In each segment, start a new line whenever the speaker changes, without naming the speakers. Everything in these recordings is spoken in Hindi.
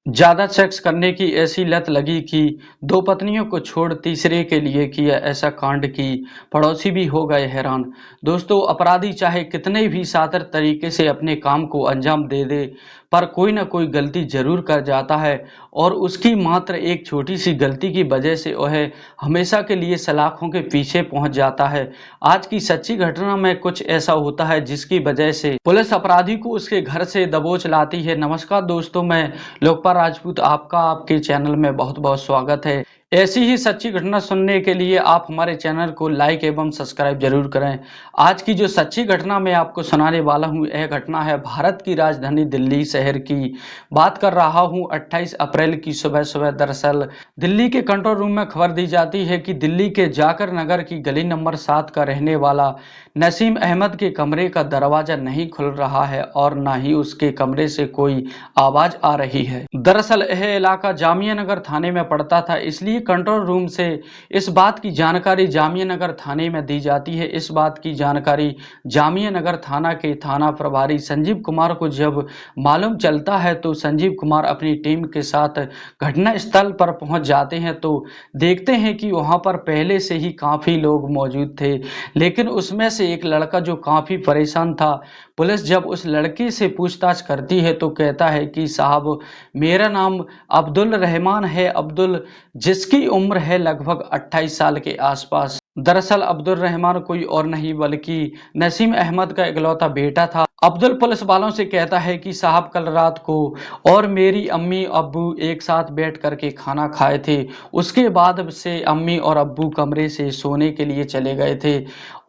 ज्यादा सेक्स करने की ऐसी लत लगी कि दो पत्नियों को छोड़ तीसरे के लिए किया ऐसा कांड कि पड़ोसी भी हो गए हैरान। दोस्तों, अपराधी चाहे कितने भी सातर तरीके से अपने काम को अंजाम दे दे, पर कोई ना कोई गलती जरूर कर जाता है और उसकी मात्र एक छोटी सी गलती की वजह से वह हमेशा के लिए सलाखों के पीछे पहुंच जाता है। आज की सच्ची घटना में कुछ ऐसा होता है जिसकी वजह से पुलिस अपराधी को उसके घर से दबोच लाती है। नमस्कार दोस्तों, मैं लोकपाल राजपूत आपका आपके चैनल में बहुत बहुत स्वागत है। ऐसी ही सच्ची घटना सुनने के लिए आप हमारे चैनल को लाइक एवं सब्सक्राइब जरूर करें। आज की जो सच्ची घटना मैं आपको सुनाने वाला हूं, यह घटना है भारत की राजधानी दिल्ली शहर की। बात कर रहा हूं 28 अप्रैल की सुबह सुबह। दरअसल दिल्ली के कंट्रोल रूम में खबर दी जाती है कि दिल्ली के जाकर नगर की गली नंबर 7 का रहने वाला नसीम अहमद के कमरे का दरवाजा नहीं खुल रहा है और ना ही उसके कमरे से कोई आवाज आ रही है। दरअसल यह इलाका जामिया नगर थाने में पड़ता था, इसलिए कंट्रोल रूम से इस बात की जानकारी जामिया नगर थाने में दी जाती है। इस बात की जानकारी जामिया नगर थाना के थाना प्रभारी संजीव कुमार को जब मालूम चलता है तो संजीव कुमार अपनी टीम के साथ घटना स्थल पर पहुंच जाते हैं तो देखते हैं कि वहां पर पहले से ही काफी लोग मौजूद थे, लेकिन उसमें से एक लड़का जो काफी परेशान था। पुलिस जब उस लड़के से पूछताछ करती है तो कहता है कि साहब, मेरा नाम अब्दुल रहमान है। अब्दुल, जिसकी उम्र है लगभग 28 साल के आसपास। दरअसल अब्दुल रहमान कोई और नहीं बल्कि नसीम अहमद का इकलौता बेटा था। अब्दुल पुलिस वालों से कहता है कि साहब, कल रात को और मेरी अम्मी अब्बू एक साथ बैठ करके खाना खाए थे। उसके बाद से अम्मी और अब्बू कमरे से सोने के लिए चले गए थे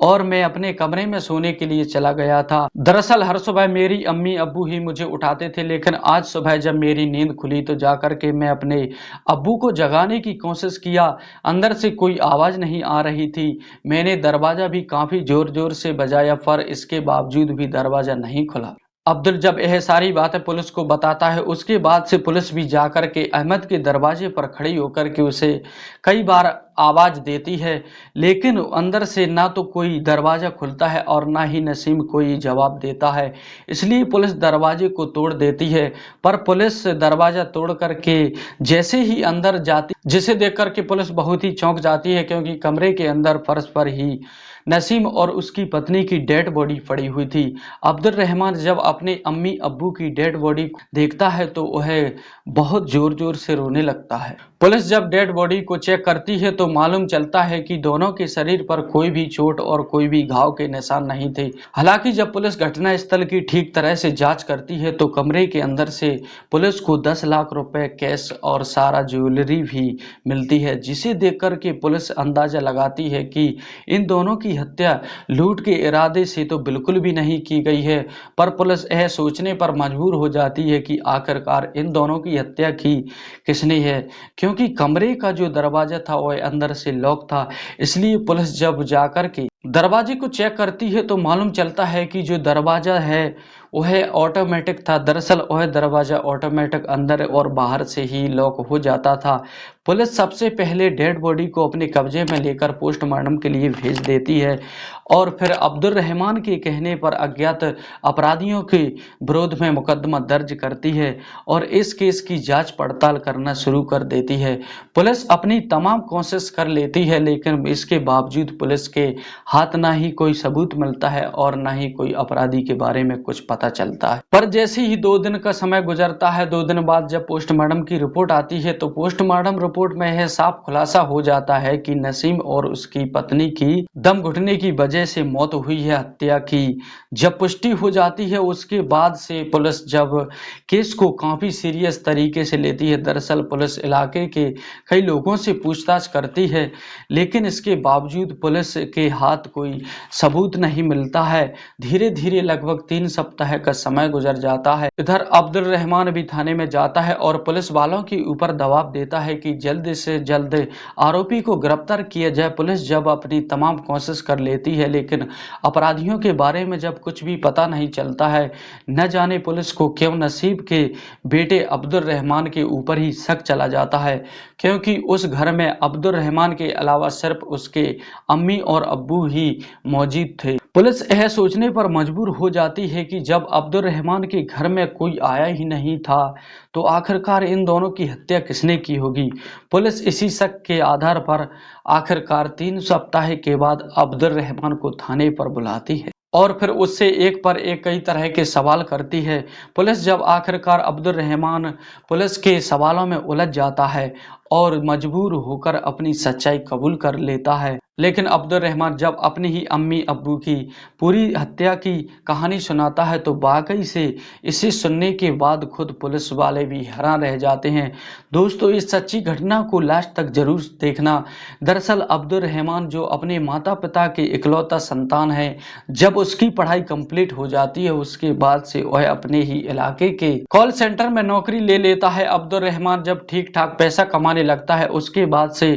और मैं अपने कमरे में सोने के लिए चला गया था। दरअसल हर सुबह मेरी अम्मी अब्बू ही मुझे उठाते थे, लेकिन आज सुबह जब मेरी नींद खुली तो जाकर के मैं अपने अब्बू को जगाने की कोशिश किया। अंदर से कोई आवाज नहीं आ रही थी। मैंने दरवाजा भी काफी जोर जोर से बजाया, पर इसके बावजूद भी दरवाजा नहीं खुला। अब्दुल जब यह सारी बातें पुलिस को बताता है, उसके बाद से पुलिस भी जाकर के अहमद के दरवाजे पर खड़ी होकर के उसे कई बार आवाज देती है, लेकिन अंदर से ना तो कोई दरवाजा खुलता है और ना ही नसीम कोई जवाब देता है। इसलिए पुलिस दरवाजे को तोड़ देती है, पर पुलिस दरवाजा तोड़ करके जैसे ही अंदर जाती, जिसे देख करके पुलिस बहुत ही चौंक जाती है, क्योंकि कमरे के अंदर फर्श पर ही नसीम और उसकी पत्नी की डेड बॉडी पड़ी हुई थी। अब्दुल रहमान जब अपने अम्मी अब्बू की डेड बॉडी देखता है तो वह बहुत जोर जोर से रोने लगता है। पुलिस जब डेड बॉडी को चेक करती है तो मालूम चलता है कि दोनों के शरीर पर कोई भी चोट और कोई भी घाव के निशान नहीं थे। हालांकि जब पुलिस घटना स्थल की ठीक तरह से जांच करती है तो कमरे के अंदर से पुलिस को 10 लाख रुपए कैश और सारा ज्वेलरी भी मिलती है, जिसे देखकर के पुलिस अंदाजा लगाती है कि इन दोनों की हत्या लूट के इरादे से तो बिल्कुल भी नहीं की गई है। पर पुलिस यह सोचने पर मजबूर हो जाती है कि आखिरकार इन दोनों की हत्या की किसने है, क्योंकि कमरे का जो दरवाजा था वह अंदर से लॉक था। इसलिए पुलिस जब जाकर के दरवाजे को चेक करती है तो मालूम चलता है कि जो दरवाजा है वह ऑटोमेटिक था। दरअसल वह दरवाजा ऑटोमेटिक अंदर और बाहर से ही लॉक हो जाता था। पुलिस सबसे पहले डेड बॉडी को अपने कब्जे में लेकर पोस्टमार्टम के लिए भेज देती है और फिर अब्दुल रहमान के कहने पर अज्ञात अपराधियों के विरोध में मुकदमा दर्ज करती है और इस केस की जांच पड़ताल करना शुरू कर देती है। पुलिस अपनी तमाम कोशिश कर लेती है, लेकिन इसके बावजूद पुलिस के हाथ ना ही कोई सबूत मिलता है और ना ही कोई अपराधी के बारे में कुछ पता चलता है। पर जैसे ही 2 दिन का समय गुजरता है, 2 दिन बाद जब पोस्टमार्टम की रिपोर्ट आती है तो पोस्टमार्टम रिपोर्ट में यह साफ खुलासा हो जाता है कि नसीम और उसकी पत्नी की दम घुटने की वजह से मौत हुई है, हत्या की जब पुष्टि हो जाती है उसके बाद से पुलिस जब केस को काफी सीरियस तरीके से लेती है। दरअसल पुलिस इलाके के कई लोगों से पूछताछ करती है, लेकिन इसके बावजूद पुलिस के हाथ कोई सबूत नहीं मिलता है। धीरे धीरे लगभग 3 सप्ताह का समय गुजर जाता है। इधर अब्दुल रहमान भी थाने में जाता है और पुलिस वालों के ऊपर दबाव देता है कि जल्द से जल्द आरोपी को गिरफ्तार किया जाए। पुलिस जब अपनी तमाम कोशिश कर लेती है, लेकिन अपराधियों के बारे में जब कुछ भी पता नहीं चलता है। न जाने पुलिस को क्यों नसीब के बेटे अब्दुल रहमान के ऊपर ही शक चला जाता है, क्योंकि उस घर में अब्दुल रहमान के अलावा सिर्फ उसके अम्मी और अब्बू ही मौजूद थे। पुलिस यह सोचने पर मजबूर हो जाती है कि जब अब्दुल रहमान के घर में कोई आया ही नहीं था, तो आखिरकार इन दोनों की हत्या किसने की होगी। पुलिस इसी शक के आधार पर आखिरकार 3 सप्ताह के बाद अब्दुल रहमान को थाने पर बुलाती है और फिर उससे एक पर एक कई तरह के सवाल करती है। पुलिस जब आखिरकार अब्दुल रहमान पुलिस के सवालों में उलझ जाता है और मजबूर होकर अपनी सच्चाई कबूल कर लेता है, लेकिन अब्दुल रहमान जब अपनी ही अम्मी अब्बू की पूरी हत्या की कहानी सुनाता है तो वाकई से इसे सुनने के बाद खुद पुलिस वाले भी हैरान रह जाते हैं। दोस्तों, इस सच्ची घटना को लास्ट तक जरूर देखना। दरअसल अब्दुल रहमान जो अपने माता पिता के इकलौता संतान है, जब उसकी पढ़ाई कंप्लीट हो जाती है उसके बाद से वह अपने ही इलाके के कॉल सेंटर में नौकरी ले लेता है। अब्दुल रहमान जब ठीक ठाक पैसा कमाने लगता है उसके बाद से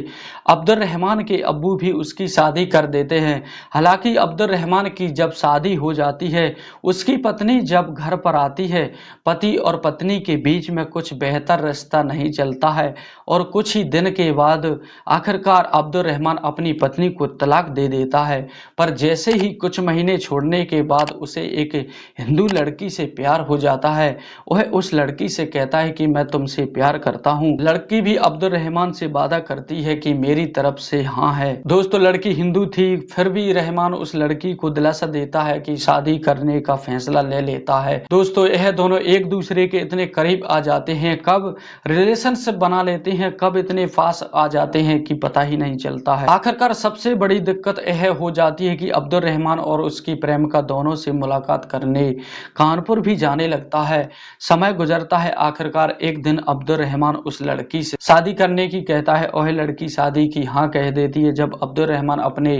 अब्दुल रहमान के अब्बू भी उसकी शादी कर देते हैं। हालांकि अब्दुल रहमान की जब शादी हो जाती है, उसकी पत्नी जब घर पर आती है, पति और पत्नी के बीच में कुछ बेहतर रिश्ता नहीं चलता है और कुछ ही दिन के बाद आखिरकार अब्दुल रहमान अपनी पत्नी को तलाक दे देता है। पर जैसे ही कुछ महीने छोड़ने के बाद उसे एक हिंदू लड़की से प्यार हो जाता है। वह उस लड़की से कहता है कि मैं तुमसे प्यार करता हूँ। लड़की भी अब्दुल रहमान से वादा करती है कि मेरी तरफ से हाँ है। दोस्तों, लड़की हिंदू थी, फिर भी रहमान उस लड़की को दिलासा देता है कि शादी करने का फैसला ले लेता है। दोस्तों, यह दोनों एक दूसरे के इतने करीब आ जाते हैं, कब रिलेशनशिप बना लेते हैं, कब इतने पास आ जाते हैं कि पता ही नहीं चलता है। आखिरकार सबसे बड़ी दिक्कत यह हो जाती है कि अब्दुल रहमान और उसकी प्रेमिका दोनों से मुलाकात करने कानपुर भी जाने लगता है। समय गुजरता है, आखिरकार एक दिन अब्दुल रहमान उस लड़की से शादी करने की कहता है। वह लड़की शादी की हाँ कह देती है। जब अब्दुल रहमान अपने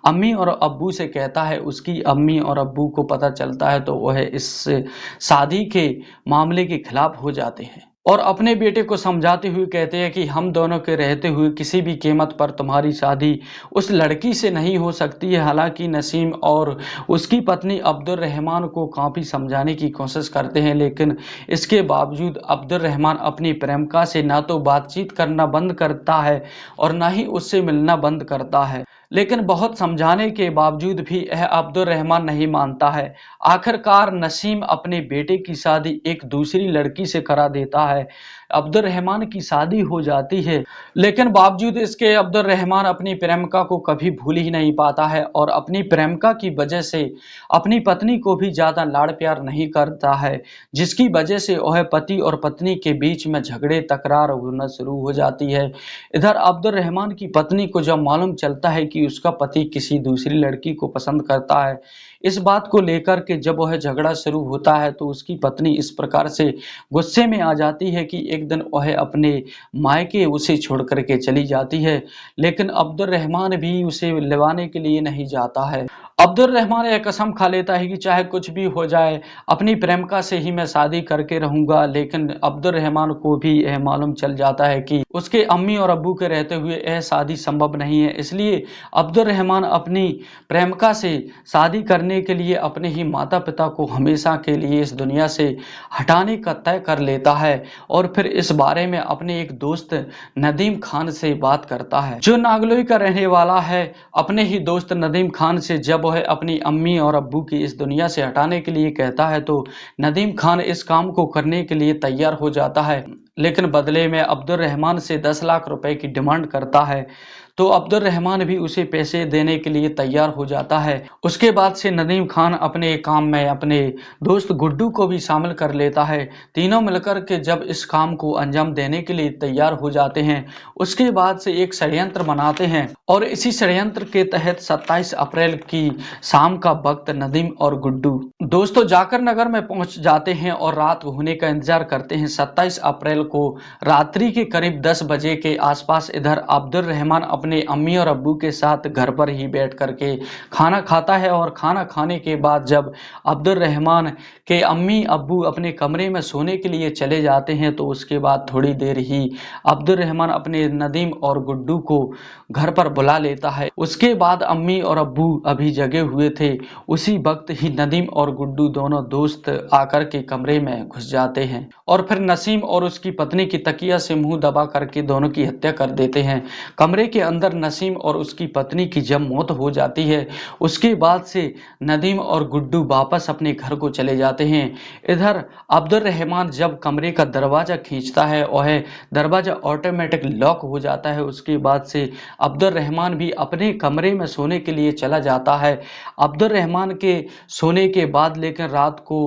अम्मी और अब्बू से कहता है, उसकी अम्मी और अब्बू को पता चलता है तो वह इस शादी के मामले के खिलाफ हो जाते हैं और अपने बेटे को समझाते हुए कहते हैं कि हम दोनों के रहते हुए किसी भी कीमत पर तुम्हारी शादी उस लड़की से नहीं हो सकती है। हालांकि नसीम और उसकी पत्नी अब्दुल रहमान को काफ़ी समझाने की कोशिश करते हैं, लेकिन इसके बावजूद अब्दुल रहमान अपनी प्रेमिका से ना तो बातचीत करना बंद करता है और ना ही उससे मिलना बंद करता है। लेकिन बहुत समझाने के बावजूद भी यह अब्दुल रहमान नहीं मानता है। आखिरकार नसीम अपने बेटे की शादी एक दूसरी लड़की से करा देता है। अब्दुल रहमान की शादी हो जाती है, लेकिन बावजूद इसके अब्दुल रहमान अपनी प्रेमिका को कभी भूल ही नहीं पाता है और अपनी प्रेमिका की वजह से अपनी पत्नी को भी ज्यादा लाड़ प्यार नहीं करता है, जिसकी वजह से वह पति और पत्नी के बीच में झगड़े तकरार होना शुरू हो जाती है। इधर अब्दुल रहमान की पत्नी को जब मालूम चलता है कि उसका पति किसी दूसरी लड़की को पसंद करता है, इस बात को लेकर के जब वह झगड़ा शुरू होता है तो उसकी पत्नी इस प्रकार से गुस्से में आ जाती है कि एक दिन वह अपने मायके उसे छोड़ करके चली जाती है। लेकिन अब्दुल रहमान भी उसे लेवाने के लिए नहीं जाता है। अब्दुल रहमान यह कसम खा लेता है कि चाहे कुछ भी हो जाए, अपनी प्रेमिका से ही मैं शादी करके रहूंगा। लेकिन अब्दुल रहमान को भी यह मालूम चल जाता है कि उसके अम्मी और अब्बू के रहते हुए यह शादी संभव नहीं है। इसलिए अब्दुल रहमान अपनी प्रेमिका से शादी करने के लिए अपने ही माता पिता को हमेशा के लिए इस दुनिया से हटाने का तय कर लेता है और फिर इस बारे में अपने एक दोस्त नदीम खान से बात करता है, जो नागलोई का रहने वाला है। अपने ही दोस्त नदीम खान से जब वह अपनी अम्मी और अब्बू की इस दुनिया से हटाने के लिए कहता है तो नदीम खान इस काम को करने के लिए तैयार हो जाता है, लेकिन बदले में अब्दुल रहमान से 10 लाख रुपए की डिमांड करता है। तो अब्दुल रहमान भी उसे पैसे देने के लिए तैयार हो जाता है। उसके बाद से नदीम खान अपने काम में अपने दोस्त गुड्डू को भी शामिल कर लेता है। तीनों मिलकर के जब इस काम को अंजाम देने के लिए तैयार हो जाते हैं, उसके बाद से एक षड्यंत्र बनाते हैं और इसी षड्यंत्र के तहत 27 अप्रैल की शाम का वक्त नदीम और गुड्डू दोस्तों जाकर नगर में पहुंच जाते हैं और रात होने का इंतजार करते हैं। 27 अप्रैल को रात्रि के करीब 10 बजे के आसपास इधर अब्दुल रहमान अपने अम्मी और अब्बू के साथ घर पर ही बैठ करके खाना खाता है और खाना खाने के बाद जब अब्दुल रहमान के अम्मी अब्बू अपने कमरे में सोने के लिए चले जाते हैं तो उसके बाद थोड़ी देर ही अब्दुल रहमान अपने नदीम और गुड्डू को घर पर बुला लेता है। उसके बाद अम्मी और अब्बू अभी लगे हुए थे, उसी वक्त ही नदीम और गुड्डू दोनों दोस्त आकर के कमरे में घुस जाते हैं और फिर नसीम और उसकी पत्नी की तकिया से मुंह दबा करके दोनों की हत्या कर देते हैं। कमरे के अंदर नसीम और उसकी पत्नी की जब मौत हो जाती है, उसके बाद से नदीम और गुड्डू वापस अपने घर को चले जाते हैं। इधर अब्दुल रहमान जब कमरे का दरवाजा खींचता है, वह दरवाजा ऑटोमेटिक लॉक हो जाता है। उसके बाद से अब्दुल रहमान भी अपने कमरे में सोने के लिए चला जाता है। अब्दुल रहमान के सोने के बाद लेकिन रात को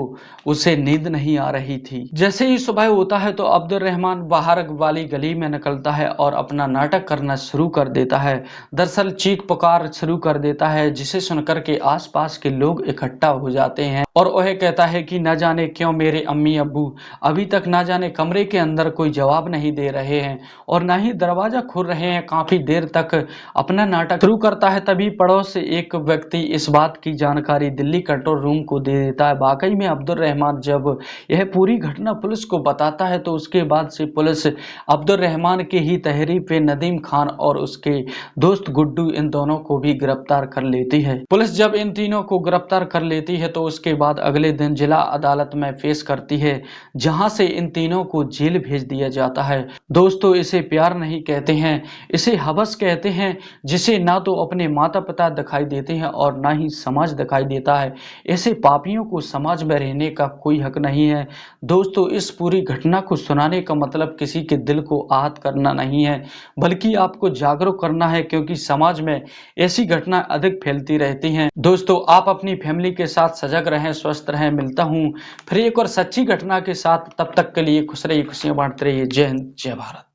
उसे नींद नहीं आ रही थी। जैसे ही सुबह होता है तो अब्दुल रहमान बाहर वाली गली में निकलता है और अपना नाटक करना शुरू कर देता है। दरअसल चीख पुकार शुरू कर देता है, जिसे सुनकर के आसपास के लोग इकट्ठा हो जाते हैं और वह कहता है कि न जाने क्यों मेरे अम्मी अब्बू अभी तक न जाने कमरे के अंदर कोई जवाब नहीं दे रहे हैं और न ही दरवाजा खोल रहे हैं। काफी देर तक अपना नाटक शुरू करता है, तभी पड़ोस से एक व्यक्ति इस बात की जानकारी दिल्ली कंट्रोल रूम को दे देता है। वाकई में अब्दुल रहमान जब यह पूरी घटना पुलिस को बताता है तो उसके बाद से पुलिस अब्दुल रहमान के ही तहरीर पे नदीम खान और उसके दोस्त गुड्डू इन दोनों को भी गिरफ्तार कर लेती है। पुलिस जब इन तीनों को गिरफ्तार कर लेती है तो उसके बाद अगले दिन जिला अदालत में पेश करती है, जहां से इन तीनों को जेल भेज दिया जाता है। दोस्तों, इसे प्यार नहीं कहते हैं, इसे हवस कहते हैं, जिसे ना तो अपने माता पिता दिखाई देते हैं और ना ही समाज दिखाई देता है। ऐसे पापियों को समाज में रहने का कोई हक नहीं है। दोस्तों, इस पूरी घटना को सुनाने का मतलब किसी के दिल को आहत करना नहीं है, बल्कि आपको जागरूक करना है, क्योंकि समाज में ऐसी घटना अधिक फैलती रहती हैं। दोस्तों, आप अपनी फैमिली के साथ सजग रहें, स्वस्थ रहें। मिलता हूं फिर एक और सच्ची घटना के साथ, तब तक के लिए खुश रहिए, खुशियां बांटते रहिए। जय हिंद, जय भारत।